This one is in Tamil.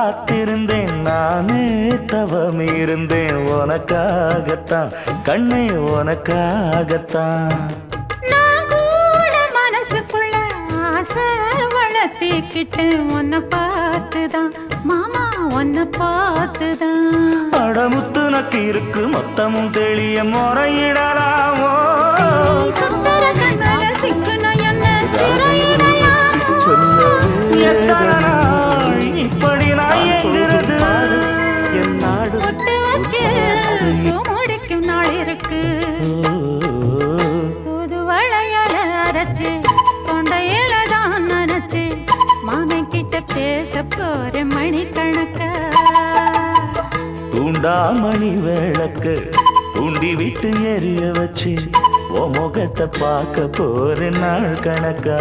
காத்திருந்தேன் நானே தவம் இருந்தேன் உனக்காகத்தான் கண்ணே உனக்காகத்தான் நான் கூட மனசுக்குள்ள ஆசை வளர்த்திக்கிட்டேன் உன்னை பார்த்துதான் மாமா உன்னை பார்த்துதான் அடமுத்து நக்கு இருக்கு மொத்தமும் தெளிய முறையிடலாமோ சுந்தர கண்ணால சிக்குன என்ன சிறையிடையாமோ எத்தனை நாள் இப்படி நான் எங்கிறது என் நாடு பொட்டு வச்சு முடிக்கும் நாள் இருக்கு புது வளையல அரைச்சு தொண்டையில தான் நினைச்சு மாமன் கிட்ட பேச போற மணிக்கணக்க தூண்டாமணி விளக்கு தூண்டி விட்டு எரிய வச்சு உன் முகத்தை பார்க்க போற நாள் கணக்கா